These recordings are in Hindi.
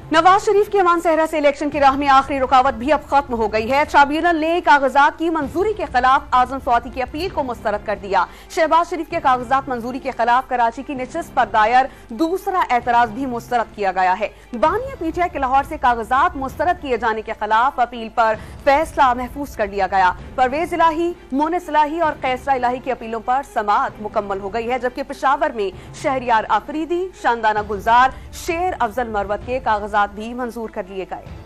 नवाज शरीफ के मानसहरा से इलेक्शन की राह में आखिरी रुकावट भी अब खत्म हो गई है। ट्रिब्यूनल ने कागजात की मंजूरी के खिलाफ आजम स्वाति की अपील को मुस्तरद कर दिया। शहबाज शरीफ के कागजात मंजूरी के खिलाफ कराची की नशिस्त पर दायर दूसरा एतराज भी मुस्तरद किया गया है। बानिया पीटीआई के लाहौर से कागजात मुस्तरद किए जाने के खिलाफ अपील पर फैसला महफूज कर लिया गया। परवेज इलाही, मोनिस इलाही और कैसरा इलाही की अपीलों पर समाअत मुकम्मल हो गई है, जबकि पेशावर में शहरियार आफरीदी, शानदाना गुलजार, शेर अफजल मरवत के कागजात भी मंजूर कर लिए गए।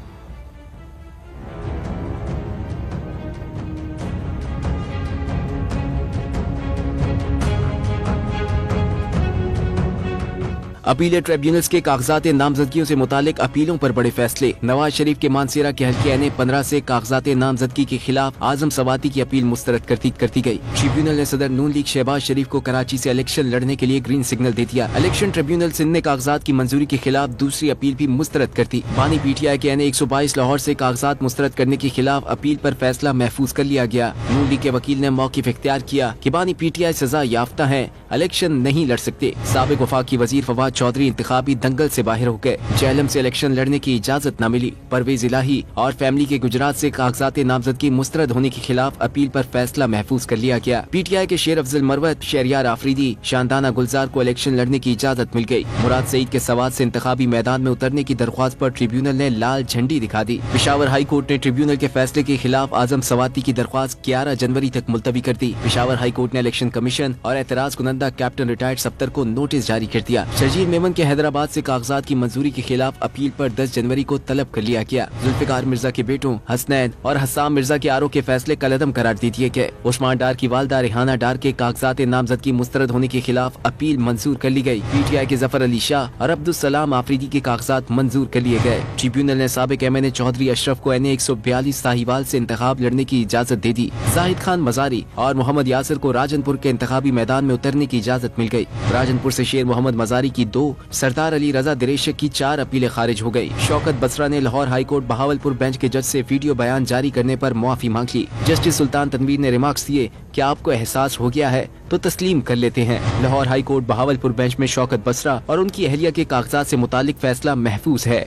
अपीलेट ट्रिब्यूनल्स के कागजात नामजदगियों से मुतालिक अपीलों पर बड़े फैसले। नवाज शरीफ के मानसेरा के हल्के एन 15 से कागजात नामजदगी के खिलाफ आजम स्वाति की अपील मुस्तरद करती गई। ट्रिब्यूनल ने सदर नून लीग शहबाज शरीफ को कराची से इलेक्शन लड़ने के लिए ग्रीन सिग्नल दे दिया। इलेक्शन ट्रिब्यूनल सिंध ने कागजात की मंजूरी के खिलाफ दूसरी अपील भी मुस्तरद कर दी। बानी पीटीआई के एन 122 लाहौर से कागजात मुस्तरद करने के खिलाफ अपील पर फैसला महफूज कर लिया गया। नून लीग के वकील ने मौक़िफ़ इख्तियार किया कि बानी पीटीआई सजा याफ्ता है, इलेक्शन नहीं लड़ सकते। साबिक वफाकी वजीर फवाद चौधरी इंतखाबी दंगल से बाहर हो गए। जेहलम से इलेक्शन लड़ने की इजाजत न मिली। परवेज इलाही और फैमिली के गुजरात से कागजात नामजदगी मुस्तरद होने के खिलाफ अपील पर फैसला महफूज कर लिया गया। पीटीआई के शेर अफजल मरवत, शहरियार आफरीदी, शानदाना गुलजार को इलेक्शन लड़ने की इजाजत मिल गई। मुराद सईद के सवाल से इंतखाबी मैदान में उतरने की दरख्वास्त पर ट्रिब्यूनल ने लाल झंडी दिखा दी। पेशावर हाई कोर्ट ने ट्रिब्यूनल के फैसले के खिलाफ आजम स्वाति की दरख्वास्त 11 जनवरी तक मुलतवी कर दी। पेशावर हाई कोर्ट ने इलेक्शन कमीशन और एतराज कुनंदा कैप्टन रिटायर्ड सफ्तर को नोटिस जारी कर दिया। शर्जील मेमन के हैदराबाद से कागजात की मंजूरी के खिलाफ अपील पर 10 जनवरी को तलब कर लिया गया। जुल्फिकार मिर्जा के बेटों हसनैन और हसाम मिर्जा के आरोप के फैसले कलअदम करार दे दिए गए। उस्मान डार की वालदा रेहाना डार के कागजात नामजदगी मुस्तरद होने के खिलाफ अपील मंजूर कर ली गई। पीटीआई के जफर अली शाह और अब्दुल सलाम आफरीदी के कागजात मंजूर कर लिए गए। ट्रिब्यूनल ने साबिक MNA चौधरी अशरफ को NA 142 साहिवाल से इंतखाब लड़ने की इजाजत दे दी। जाहिद खान मजारी और मोहम्मद यासिर को राजनपुर के इंतखाबी मैदान में उतरने की इजाजत मिल गई। राजनपुर से शेर मोहम्मद मजारी की 2, सरदार अली रजा दिरेशक की 4 अपीलें खारिज हो गई। शौकत बसरा ने लाहौर हाईकोर्ट बहावलपुर बेंच के जज से वीडियो बयान जारी करने पर मुआफी मांग ली। जस्टिस सुल्तान तनवीर ने रिमार्क्स दिए कि आपको एहसास हो गया है तो तस्लीम कर लेते हैं। लाहौर हाईकोर्ट बहावलपुर बेंच में शौकत बसरा और उनकी अहलिया के कागजात से मुतालिक फैसला महफूज है।